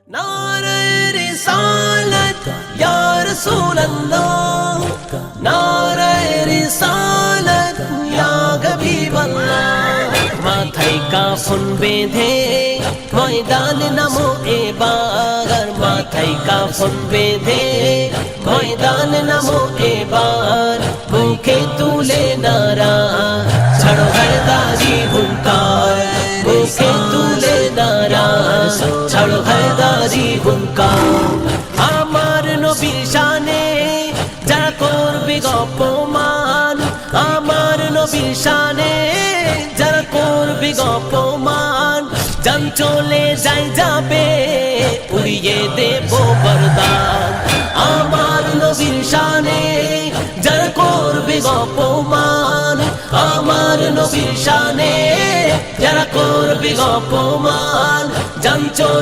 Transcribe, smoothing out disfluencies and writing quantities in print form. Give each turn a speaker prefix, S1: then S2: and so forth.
S1: नारे रिसालत या रसूल अल्लाह, नारे रिसालत या हबीब अल्लाह। माथाय काफन बेधे ময়দান নামো এবার, মাথায় কাফন বেঁধে ময়দান নামো এবার। মুখে তুলে নারা ছাড়ো হায়দারি হুঙ্কার, মুখে তুলে নারা ছাড়ো হায়দারি হুঙ্কার। আমার নবীর শানে যারা করবে অপমান, আমার নবীর শানে যারা করবে অপমান, জান চলে যাই যাবে উড়িয়ে দেব বরদান। আমার নবীর শানে যারা করবে অপমান, আমার নবীর শানে যারা করবে অপমান, জান চলে